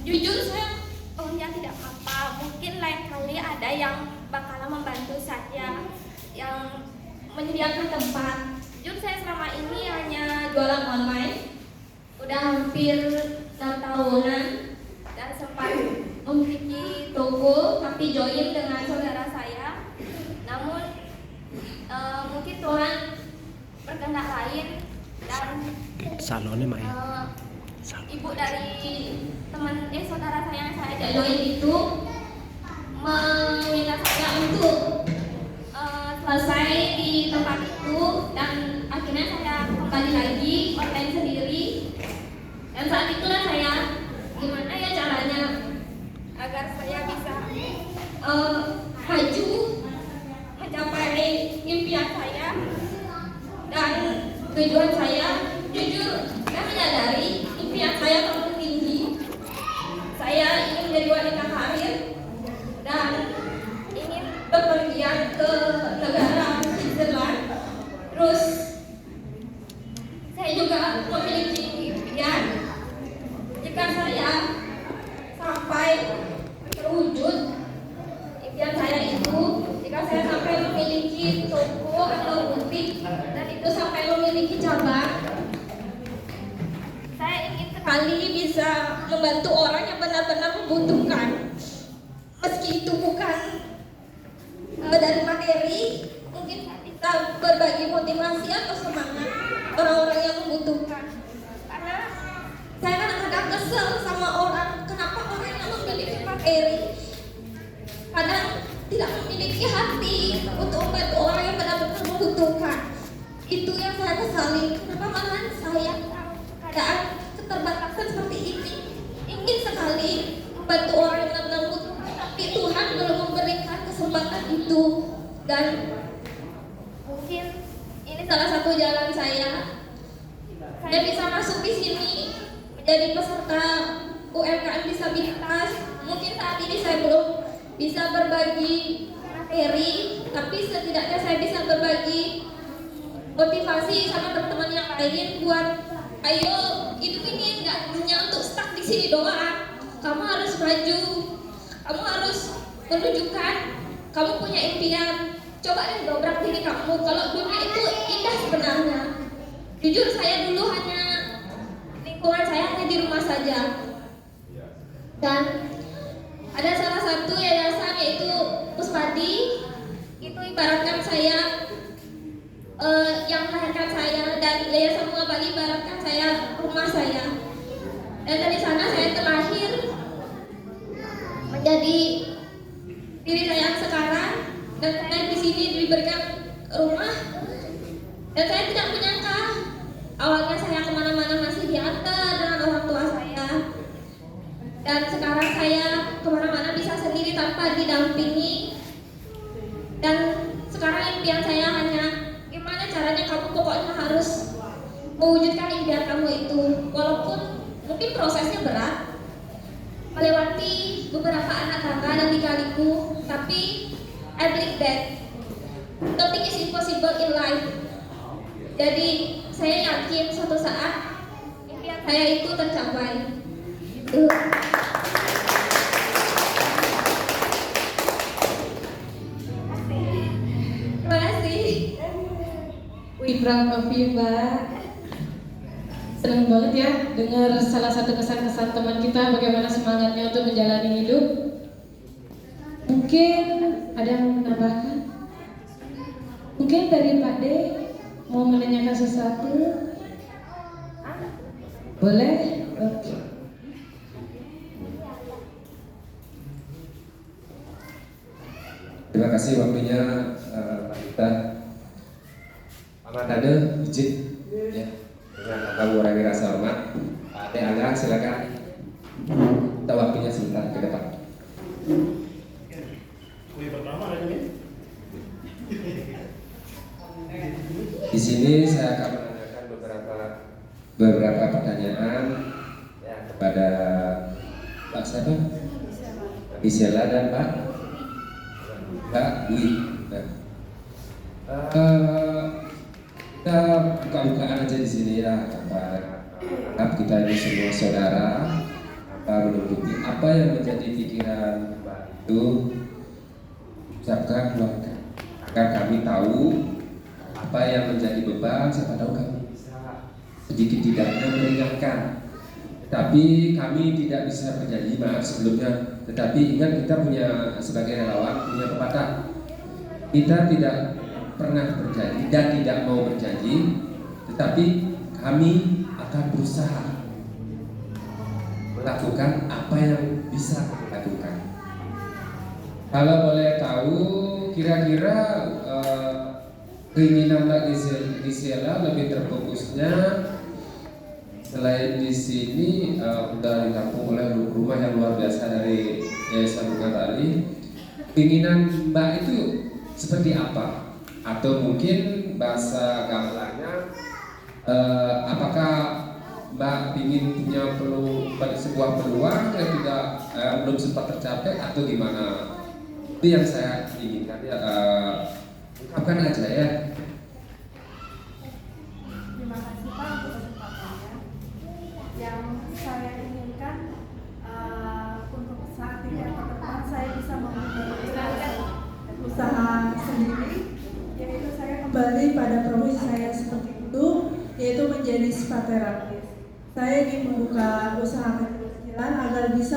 Jujur saya ya tidak apa-apa. Mungkin lain kali ada yang bakalan membantu saya yang menyediakan tempat. Jujur saya selama ini hanya jualan online. Udah hampir 6 tahunan dan sempat memiliki toko tapi join dengan saudara saya. Namun mungkin Tuhan berkehendak lain dan salonnya Mak ya. Ibu dari saudara saya yang saya ajak join itu meminta saya untuk selesai di tempat itu dan akhirnya saya kembali lagi online sendiri. Dan saat itulah saya gimana ya caranya agar saya bisa maju mencapai impian saya dan tujuan saya. Jujur saya menyadari impian saya terlalu tinggi. Saya ingin menjadi wanita karir dan ingin bepergian ke negara Switzerland. Terus saya juga memiliki impian jika saya sampai terwujud impian saya itu, jika saya sampai memiliki toko atau butik dan itu sampai memiliki cabang, saya ingin sekali bisa membantu orang yang benar-benar membutuhkan. Meski itu bukan dari materi, mungkin saya bisa berbagi motivasi atau semangat orang-orang yang membutuhkan. Karena saya kadang-kadang kesel sama orang, kenapa orang yang memiliki materi kadang tidak memiliki hati untuk membantu orang yang benar-benar membutuhkan. Itu yang saya kesali. Kenapa malahan saya keadaan keterbatasan seperti ini ingin sekali membantu orang yang benar-benar membutuhkan, tapi Tuhan belum memberikan kesempatan itu. Dan mungkin ini salah satu jalan saya bisa masuk di sini menjadi peserta UMKM disabilitas. Mungkin saat ini saya belum bisa berbagi materi, tapi setidaknya saya bisa berbagi motivasi sama teman-teman yang lain buat ayo, hidup ini nggak hanya untuk stuck di sini doang. Kamu harus maju, kamu harus menunjukkan kamu punya impian. Coba deh dobrak diri kamu. Kalau dunia itu indah sebenarnya. Jujur saya dulu hanya lingkungan saya hanya di rumah saja. Dan ada salah satu yayasan yaitu Puspadi. Itu ibaratkan saya yang melahirkan saya, dan Yayasan Bunga Bali ibaratkan saya rumah saya. Dan dari sana saya terlahir menjadi diri saya yang sekarang, dan saya di sini diberikan rumah. Dan saya tidak menyangka awalnya saya kemana-mana masih diantar dengan orang tua saya, dan sekarang saya kemana-mana bisa sendiri tanpa didampingi. Dan sekarang impian saya hanya gimana caranya kamu pokoknya harus mewujudkan impian kamu itu, walaupun mungkin prosesnya berat, melewati beberapa anak tangga dan lika-liku, tapi I believe that nothing is impossible in life. Jadi saya yakin suatu saat impian saya itu tercapai. Terima kasih. We proud of you, Mbak. Senang banget ya dengar salah satu kesan-kesan teman kita bagaimana semangatnya untuk menjalani hidup. Mungkin ada yang mau menambahkan? Mungkin dari Pak D mau menanyakan sesuatu? Boleh? Oke. Terima kasih waktunya Pak Dita. Paman Tade, izin ya, dengan kamu orang yang rasa hormat. Pak Ade Angga, silakan. Kita waktunya sebentar ke depan. Di sini saya akan menanyakan beberapa pertanyaan ya, kepada Pak siapa? Isela dan Pak Dwi. Kita buka-bukaan aja di sini ya, anggap kita ini semua saudara, menutupi apa yang menjadi pikiran Mbak itu ucapkan keluarga agar kami tahu apa yang menjadi beban, siapa tahu kami bisa sedikit tidaknya meringankan. Tetapi kami tidak bisa berjanji, maaf sebelumnya. Tetapi ingat, kita punya sebagai relawan punya pepatah, kita tidak pernah berjanji dan tidak mau berjanji, tetapi kami akan berusaha melakukan apa yang bisa kami lakukan. Kalau boleh tahu, kira-kira keinginan Mbak Gisela lebih terfokusnya selain di sini udah ditampung oleh rumah yang luar biasa dari Yayasan Bunga Tali. Keinginan Mbak itu seperti apa? Atau mungkin bahasa gamelannya, apakah Mbak ingin punya sebuah peluang yang belum sempat tercapai atau gimana? Itu yang saya inginkan ya. Ungkapkan aja ya. Terima kasih Pak untuk kesempatannya. Yang saya inginkan untuk saat ini atau ke depan saya bisa memulai usaha sendiri, yaitu saya kembali pada profesi saya seperti itu, yaitu menjadi spa terapis. Saya ingin membuka usaha kecil-kecilan agar bisa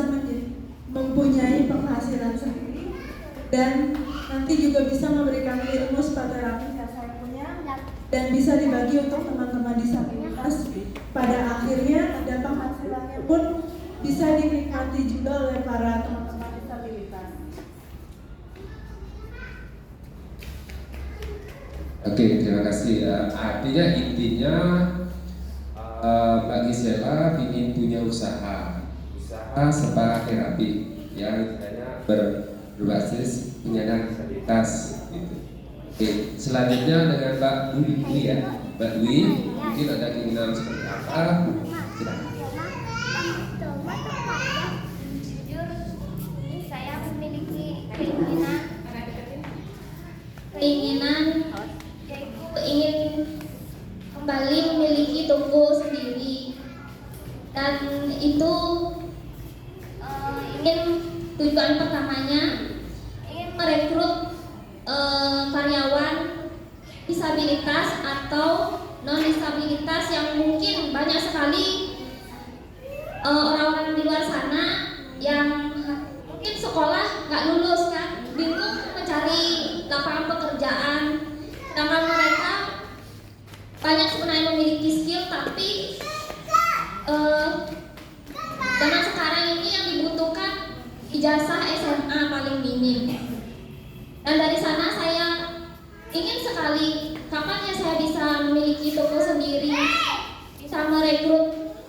mempunyai penghasilan sendiri dan nanti juga bisa memberikan ilmu spa terapis yang saya punya dan bisa dibagi untuk teman-teman disabilitas. Pada akhirnya ada penghasilannya pun bisa dinikmati juga oleh para teman-teman disabilitas. Oke, terima kasih. Artinya intinya Mbak Gisela ingin punya usaha spa terapi yang berbasis penyandang disabilitas. Gitu. Oke, selanjutnya dengan Mbak Dwi ya. Mbak Dwi, mungkin ada keinginan seperti apa? Silakan. Jujur, saya memiliki keinginan yaitu ingin kembali memiliki toko sendiri, dan itu ingin tujuan pertamanya ingin merekrut karyawan disabilitas atau non disabilitas yang mungkin banyak sekali orang-orang di luar sana yang mungkin sekolah nggak lulus kan, bingung mencari lapangan pekerjaan, sedangkan mereka banyak sebenarnya memiliki skill, tapi zaman sekarang ini yang dibutuhkan ijazah SMA paling minim. Dan dari sana saya ingin sekali kapan ya saya bisa memiliki toko sendiri, bisa merekrut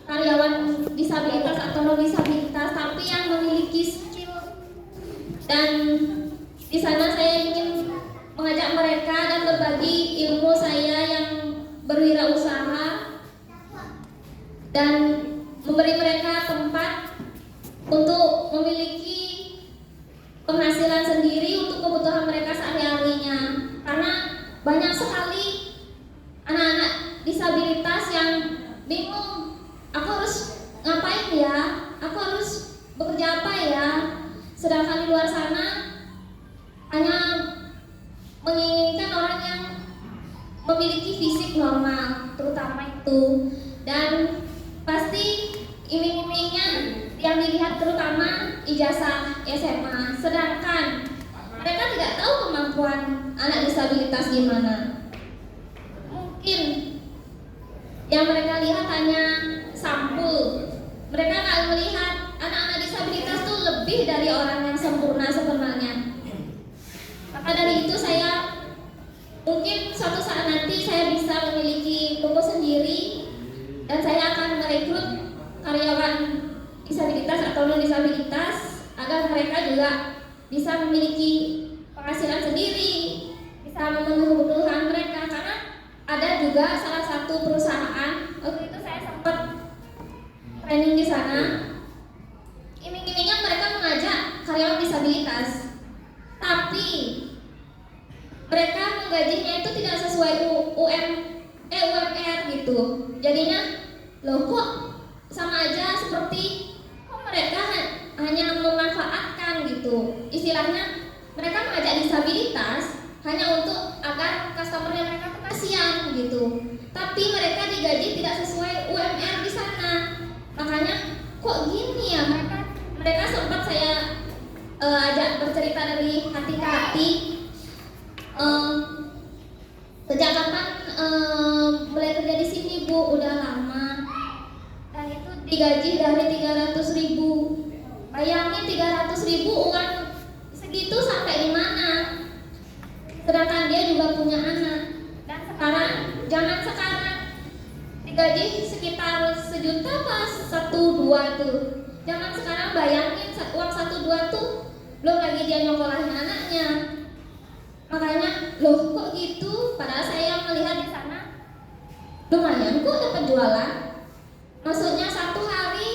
karyawan disabilitas atau non disabilitas tapi yang memiliki skill. Dan di sana saya ingin mengajak mereka dan berbagi ilmu saya yang berwirausaha dan memberi mereka tempat untuk memiliki penghasilan sendiri untuk kebutuhan mereka sehari-harinya. Karena banyak sekali anak-anak disabilitas yang bingung, aku harus ngapain ya, aku harus bekerja apa ya, sedangkan di luar sana hanya menginginkan orang yang memiliki fisik normal, terutama itu. Dan pasti iming-imingnya yang dilihat terutama ijazah SMA, sedangkan mereka tidak tahu kemampuan anak disabilitas gimana. Mungkin yang mereka lihat hanya sampul, mereka nggak melihat anak-anak disabilitas itu lebih dari orang yang sempurna sebenarnya. Maka dari itu saya mungkin suatu saat nanti saya bisa memiliki toko sendiri dan saya akan merekrut karyawan disabilitas atau non disabilitas agar mereka juga bisa memiliki penghasilan sendiri, bisa memenuhi kebutuhan mereka. Karena ada juga salah satu perusahaan, waktu itu saya sempat training di sana, iming-imingnya mereka mengajak karyawan disabilitas, tapi mereka menggajinya itu tidak sesuai UMR gitu. Jadinya loh kok sama aja seperti mereka hanya memanfaatkan gitu. Istilahnya mereka mengajak disabilitas hanya untuk agar customer yang mereka tuh kasihan gitu. Tapi mereka digaji tidak sesuai UMR di sana. Makanya kok gini ya, mereka sempat saya ajak bercerita dari hati ke hati. Sejak kapan mulai kerja di sini Bu? Udah lama. Dan itu digaji dari 300.000. Bayangin 300.000 uang segitu sampai di mana? Sedangkan dia juga punya anak. Dan sekarang, zaman sekarang digaji sekitar 1 juta pas 1-2 tuh. Zaman sekarang bayangin uang 1-2 tuh belum lagi dia nyokolahin anaknya. Makanya loh kok gitu? Padahal saya melihat di sana lumayan kok dapat jualan. Maksudnya 1 hari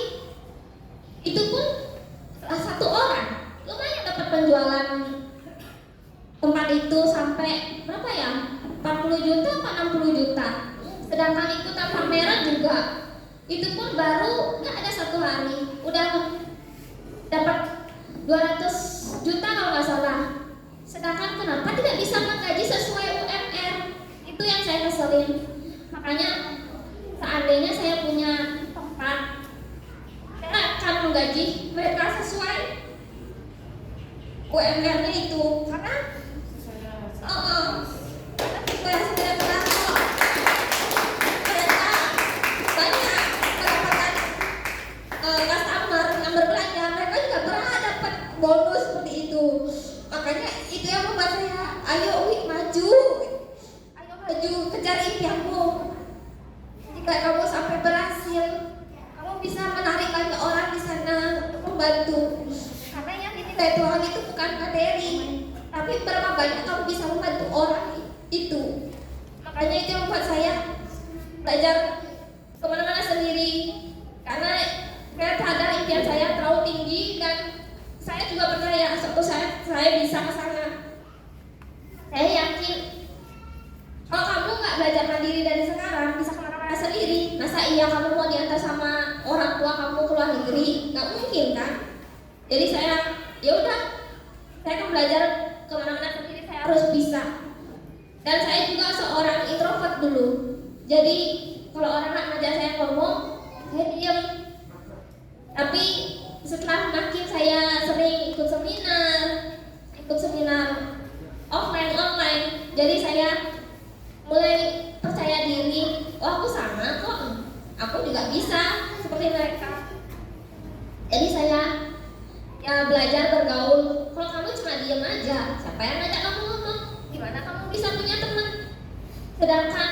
itu pun 1 orang lumayan dapat penjualan tempat itu sampai berapa ya? 40 juta apa 60 juta. Sedangkan ikutan pameran juga itu pun baru nggak ada 1 hari udah dapat 200 juta kalau nggak salah. Sedangkan kenapa tidak bisa menggaji sesuai UMR? Itu yang saya keselin. Makanya seandainya saya punya tempat, saya akan menggaji mereka sesuai UMR-nya itu. Karena saya sudah pernah kok mereka banyak mendapatkan customer yang berbelanja, mereka juga pernah dapat bonus seperti itu. Makanya itu yang membuat saya, ayo Wi maju, ayo maju kejar impianmu. Jika kamu sampai berhasil, kamu bisa menarik banyak orang di sana untuk membantu. Karena yang dinilai Tuhan itu bukan materi, tapi berapa banyak kamu bisa membantu orang itu. Makanya itu yang membuat saya belajar kemana-mana sendiri. Karena saya sadar impian saya terlalu tinggi dan saya juga percaya suatu saat saya bisa ke sana. Saya yakin kalau kamu nggak belajar mandiri dari sekarang, bisa kemana-mana sendiri. Masa iya kamu mau diantar sama orang tua kamu ke luar negeri? Nggak mungkin kan? Jadi saya, ya udah, saya akan belajar kemana-mana sendiri. Saya harus bisa. Dan saya juga seorang introvert dulu. Jadi kalau orang nak ngajak saya ngomong, saya diam. Tapi setelah makin saya sering ikut seminar online, jadi saya mulai percaya diri. Oh aku sama kok, aku juga bisa seperti mereka. Jadi saya ya belajar bergaul. Kalau kamu cuma diam aja, siapa yang ngajak kamu ngomong? Gimana kamu bisa punya teman? Sedangkan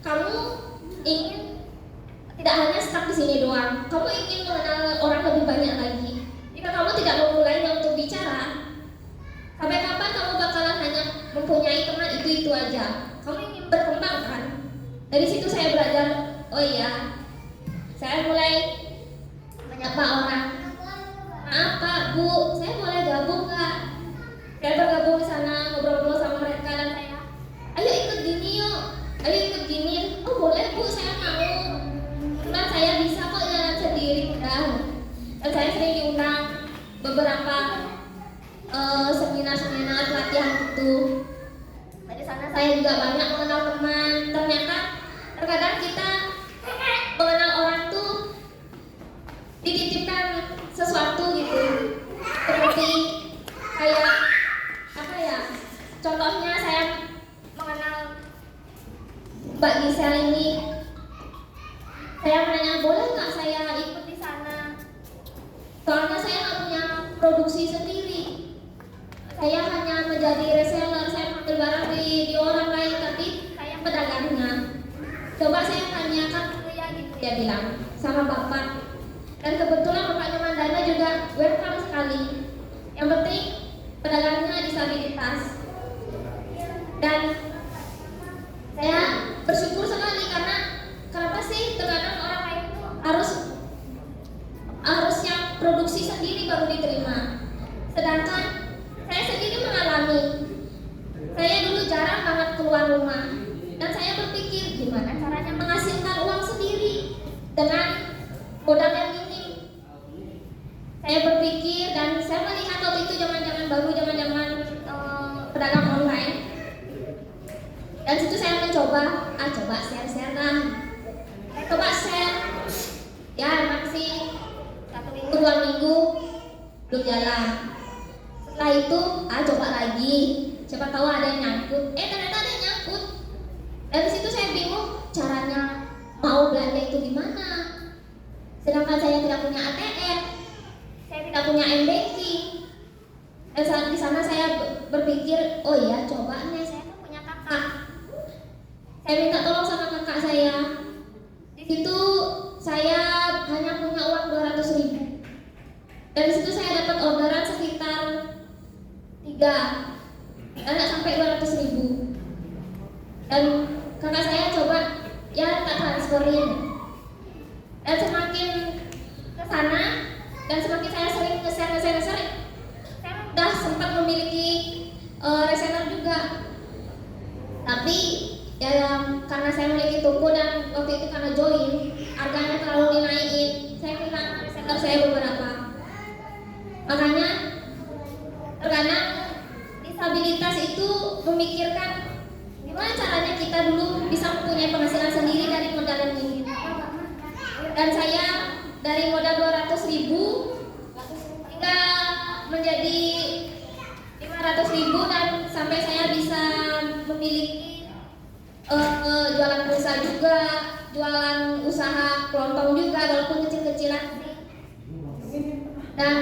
kamu ingin tidak hanya stuck di sini doang, kamu ingin mengenal orang lebih banyak lagi. Jika kamu tidak memulainya untuk bicara, sampai kapan kamu bakalan hanya mempunyai teman itu aja? Kamu ingin berkembang kan? Dari situ saya belajar, oh iya, saya mulai menyapa orang. Maaf Pak, Bu, saya boleh gabung nggak? Saya bergabung di sana, ngobrol-ngobrol sama mereka dan saya, ayo ikut gini yuk, ayo ikut gini. Oh boleh Bu, saya mau. Nah, saya bisa kok jalan sendiri udah. Dan saya sering diundang beberapa seminar-seminar pelatihan itu. Dari sana saya juga banyak mengenal teman. Ternyata terkadang kita mengenal orang tuh dititipkan sesuatu gitu. Seperti kayak apa ya? Contohnya saya mengenal Mbak Gisel ini. Saya menanya, boleh nggak saya ikut di sana? Soalnya saya nggak punya produksi sendiri. Saya hanya menjadi reseller, saya mengambil barang di orang lain, tapi saya pedagangnya. Coba saya tanyakan dulu ya, gitu dia bilang sama bapak. Dan kebetulan bapaknya Mandana juga welcome sekali. Yang penting pedagangnya disabilitas. Dan saya bersyukur sekali karena kenapa sih terkadang orang lain itu harus yang produksi sendiri baru diterima. Sedangkan saya sendiri mengalami, saya dulu jarang banget keluar rumah dan saya berpikir gimana caranya menghasilkan uang sendiri dengan modal yang minim. baru zaman-zaman pedagang online. Dan situ saya mencoba, coba share-share lah. Saya coba share, ya masih 1 minggu 2 minggu belum jalan. Setelah itu, coba lagi. Siapa tahu ada yang nyangkut. Ternyata ada yang nyangkut. Dari situ saya bingung caranya mau belanja itu gimana. Sedangkan saya tidak punya ATM, saya tidak punya M-banking. Dan saat di sana saya berpikir, oh iya coba nih, saya kan punya kakak. Saya minta tolong sama kakak saya. Di situ saya hanya punya uang 200.000. Dari situ saya dapat orderan sekitar 3, nggak sampai 200.000. Dan kakak saya coba ya tak transferin. Dan semakin ke sana dan semakin saya sering nge-share, saya udah sempat memiliki reseller juga. Tapi ya karena saya memiliki toko dan waktu itu karena join harganya terlalu dinaikin, saya kehilangan reseller saya beberapa. Makanya terkadang disabilitas itu memikirkan gimana caranya kita dulu bisa mempunyai penghasilan sendiri dari modal yang minim. Dan saya dari modal 200.000 hingga menjadi 500.000 dan sampai saya bisa memiliki jualan pulsa juga, jualan usaha kelontong juga walaupun kecil-kecilan. Dan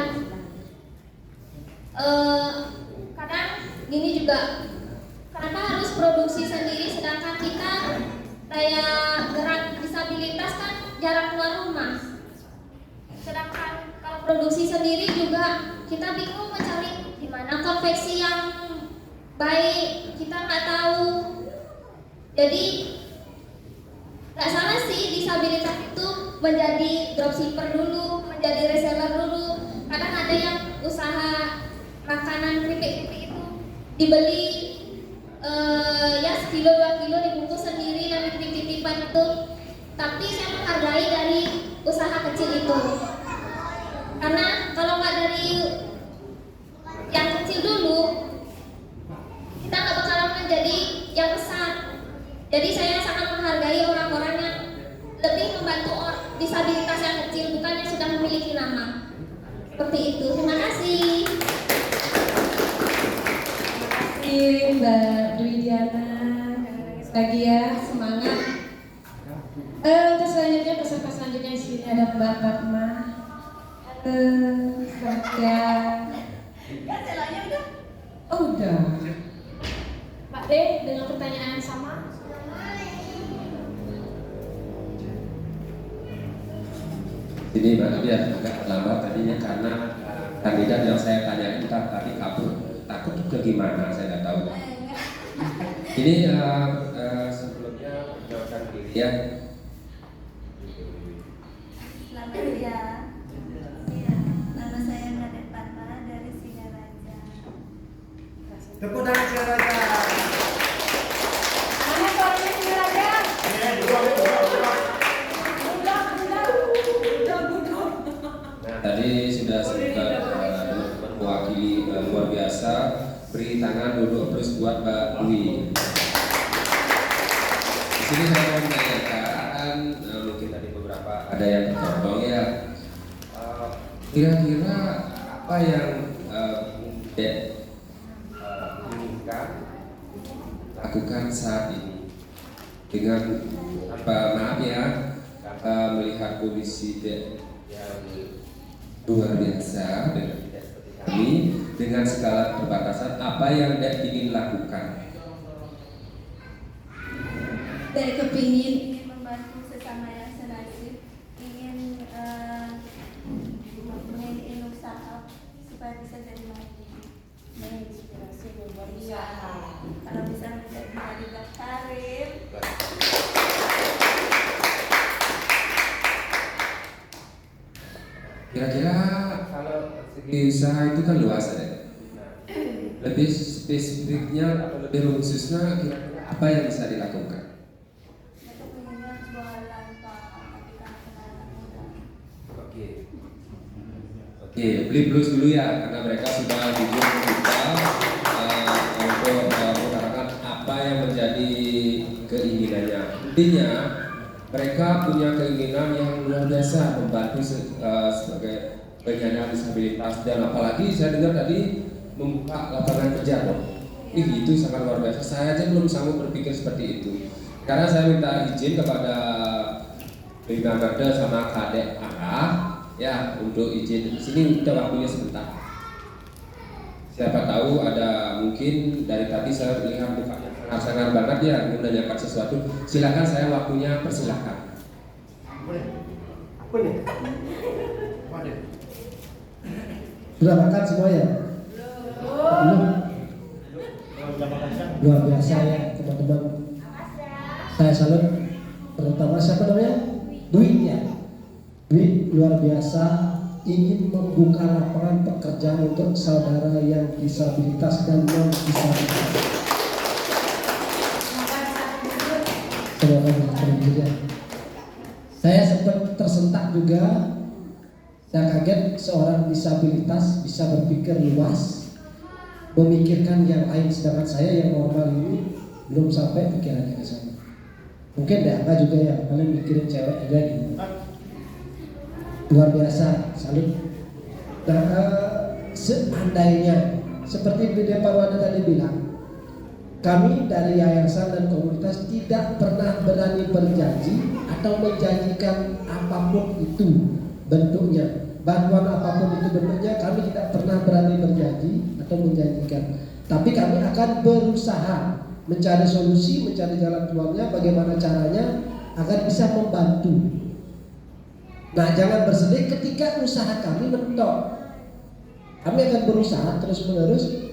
kadang gini juga, kenapa harus produksi sendiri sedangkan kita kayak gerak disabilitas kan jarang keluar rumah. Sedangkan kalau produksi sendiri juga kita bingung mencari di mana konveksi yang baik, kita nggak tahu. Jadi nggak salah sih disabilitas itu menjadi dropshipper dulu, menjadi reseller dulu. Kadang ada yang usaha makanan keripik-keripik itu dibeli ya sekilo 2 kilo dibungkus sendiri dan dititip-titipan itu. Tapi saya menghargai dari usaha kecil itu, karena kalau nggak dari yang kecil dulu kita nggak bakalan menjadi yang besar. Jadi saya sangat menghargai orang-orang yang lebih membantu disabilitas yang kecil, bukan yang sudah memiliki nama. Seperti itu. Terima kasih. Mbak Dwi Diana lagi ya, semangat. Untuk selanjutnya peserta selanjutnya di sini ada Mbak Fatma. Ya. Oh udah. Pak D dengan pertanyaan yang sama. Ini maaf ya agak lambat tadinya karena kandidat yang saya tanya itu tadi kabur. Takut ke gimana saya nggak tahu. Ini sebelumnya perkenalkan diri ya. Selamat ya. Nama saya Nadet Fatma dari Singaraja. Tepuk tangan Singaraja. Mana suaranya Singaraja? Nah, tadi sudah sempat mewakili luar biasa. Beri tangan dulu terus buat Mbak Dwi. Di sini saya mau menanyakan, mungkin tadi beberapa ada yang tertolong ya. Kira-kira apa yang inginkan lakukan saat ini dengan maaf ya, melihat kondisi yang luar biasa dengan tidak seperti kami dengan segala keterbatasan, apa yang Dek ingin lakukan? Saya kepingin membantu sesama yang senasib, ingin mempunyai usaha supaya bisa jadi mandiri, menginspirasi berusaha. Kalau bisa menjadi kandidat karir. Kira-kira kalau segi usaha itu kan luas ya. Lebih spesifiknya atau lebih khususnya kira-kira apa yang bisa dilakukan? Mereka punya jualan Pak, tapi kan anak muda. Oke. Oke, beli blues dulu ya, karena mereka sudah jujur kita untuk mengutarakan apa yang menjadi keinginannya. Intinya mereka punya keinginan yang luar biasa membantu sebagai penyandang disabilitas, dan apalagi saya dengar tadi membuka lapangan kerja loh. Itu sangat luar biasa. Saya aja belum sanggup berpikir seperti itu. Karena saya minta izin kepada Bima Garda sama Kadek Arah ya untuk izin di sini, udah waktunya sebentar. Siapa tahu ada mungkin dari tadi saya melihat mukanya sangat banget ya menanyakan sesuatu. Silakan, saya waktunya persilakan. Apa nih? Apa nih? Sudah makan semua ya? Belum. Luar biasa ya teman-teman. Saya salut, terutama siapa namanya? Dwi ya. Dwi luar biasa ingin membuka lapangan pekerjaan untuk saudara yang disabilitas dan non disabilitas. Semoga berhasil ya. Saya sempat tersentak juga. Saya kaget seorang disabilitas bisa berpikir luas, memikirkan yang lain, sedangkan saya yang normal ini belum sampai pikirannya ke sana. Mungkin Daka juga ya, kalian mikirin cewek aja gitu. Luar biasa, salut. Nah, seandainya seperti Bida Parwada tadi bilang, kami dari yayasan dan komunitas tidak pernah berani berjanji atau menjanjikan apapun itu bentuknya, bantuan apapun itu bentuknya, kami tidak pernah berani berjanji atau menjanjikan. Tapi kami akan berusaha mencari solusi, mencari jalan keluarnya, bagaimana caranya agar bisa membantu. Nah, jangan bersedih ketika usaha kami mentok. Kami akan berusaha terus-menerus.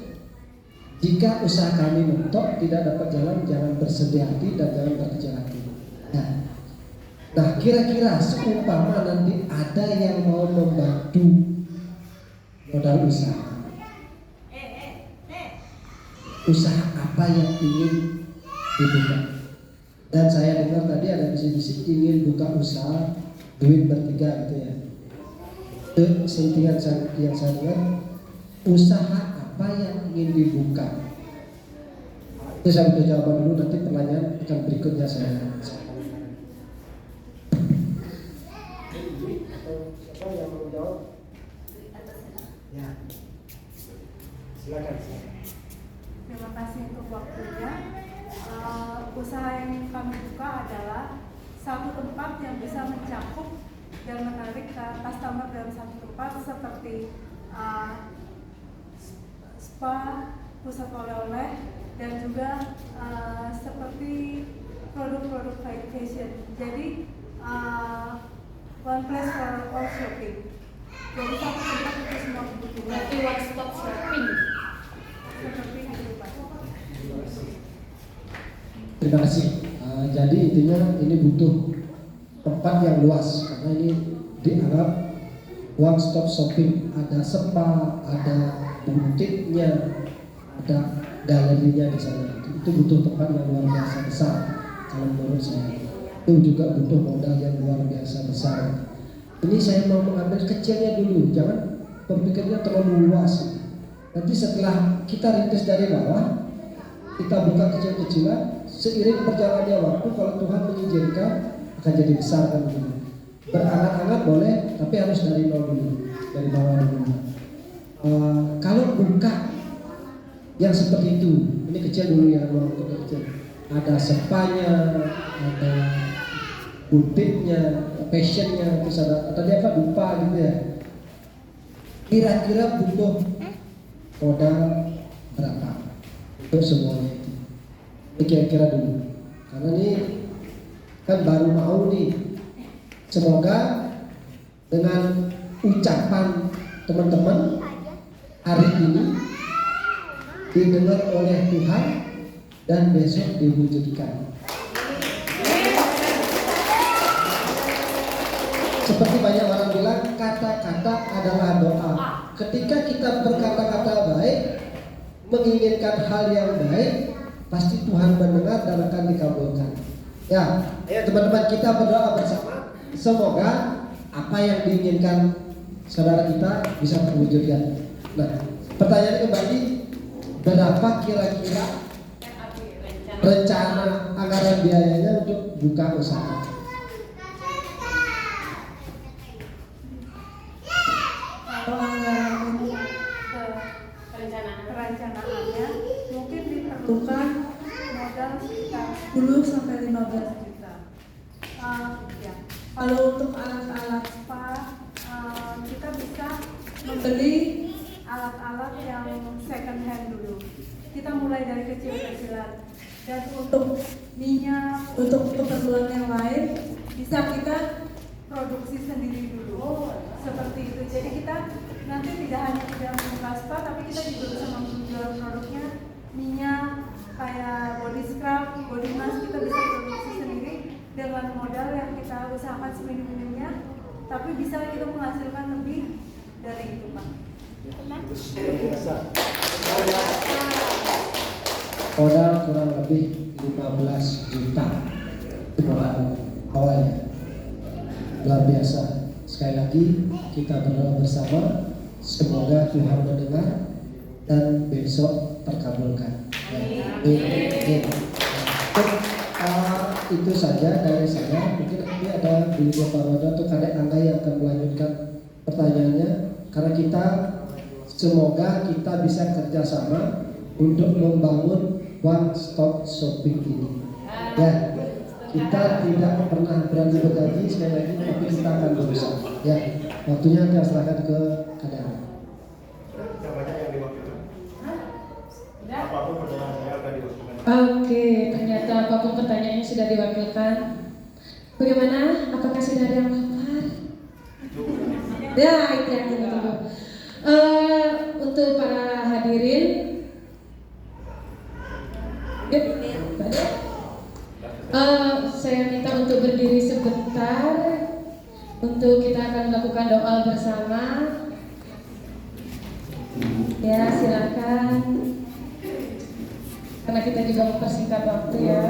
Jika usaha kami mentok, tidak dapat jalan, jangan bersedih hati dan jangan berkecil hati. Nah, kira-kira seumpama nanti ada yang mau membantu modal usaha, usaha apa yang ingin dibuka? Dan saya dengar tadi ada bisik-bisik ingin buka usaha duit bertiga gitu ya. Itu sentilan yang saya dengar, usaha apa yang ingin dibuka? Itu saya butuh jawaban dulu, nanti pertanyaan akan berikutnya saya. Siapa yang mau jawab? Ya, silakan. Terima kasih untuk waktunya. Usaha yang kami buka adalah satu tempat yang bisa mencakup dan menarik customer dalam satu tempat, seperti spa, pusat oleh-oleh, dan juga seperti produk-produk fashion. Jadi one place for all shopping. Jadi satu tempat untuk semua kebutuhan. Berarti one stop shopping. Seperti itu, Pak. Terima kasih. Jadi intinya ini butuh tempat yang luas karena ini dianggap one stop shopping. Ada spa, ada butiknya, ada galerinya di sana. Itu butuh tempat yang luar biasa besar kalau menurut saya. Itu juga butuh modal yang luar biasa besar. Ini saya mau mengambil kecilnya dulu, jangan berpikirnya terlalu luas. Nanti setelah kita rintis dari bawah, kita buka kecil-kecilan, seiring berjalannya waktu, kalau Tuhan mengizinkan akan jadi besar kan dulu. Berangan-angan boleh, tapi harus dari nol dulu, dari bawah dulu. Kalau buka yang seperti itu, ini kecil dulu ya, ruang untuk kecil. Ada sepanya, ada butiknya, fashionnya, terus ada tadi apa dupa gitu ya. Kira-kira butuh modal berapa untuk semuanya itu? Ini kira-kira dulu, karena ini kan baru mau nih. Semoga dengan ucapan teman-teman hari ini didengar oleh Tuhan dan besok diwujudkan. Seperti banyak orang bilang, kata-kata adalah doa. Ketika kita berkata-kata baik, menginginkan hal yang baik, pasti Tuhan mendengar dan akan dikabulkan. Ya, ayo teman-teman kita berdoa bersama. Semoga apa yang diinginkan saudara kita bisa terwujudkan. Nah, pertanyaan kembali, berapa kira-kira rencana anggaran biayanya untuk buka usaha? Kalau anggaran untuk perencanaannya mungkin diperlukan modal sekitar 10 sampai 15 juta. Ya. Kalau untuk alat-alat spa, kita bisa membeli alat-alat yang second hand dulu. Kita mulai dari kecil-kecilan. Dan untuk minyak, untuk keperluan yang lain, bisa kita produksi sendiri dulu. Seperti itu. Jadi kita nanti tidak hanya tidak membuka spa, tapi kita juga bisa menjual produknya, minyak, kayak body scrub, body mask, kita bisa produksi sendiri dengan modal yang kita usahakan seminim-minimnya, tapi bisa kita menghasilkan lebih dari itu, Pak. Modal kurang lebih 15 juta modal awalnya. Luar biasa. Sekali lagi kita berdoa bersama, semoga Tuhan mendengar dan besok terkabulkan. Amin. Itu saja dari saya. Mungkin nanti ada Bu Parodo atau Kadek Angga yang akan melanjutkan pertanyaannya. Karena kita semoga kita bisa kerjasama untuk membangun one stop shopping ini. Ya, kita tidak pernah berani berjanji sekali lagi, tapi kita akan berusaha. Ya, waktunya kita serahkan ke Kadek Angga. Yang banyak yang diwakilkan. Apapun pertanyaan saya akan diwakilkan. Oke, ternyata apapun pertanyaannya sudah diwakilkan. Bagaimana? Apakah sudah ada yang lapar? Ya, itu yang kita tunggu. Untuk para hadirin, saya minta untuk berdiri sebentar. Untuk kita akan melakukan doa bersama. Ya, silakan. Karena kita juga mempersingkat waktu ya.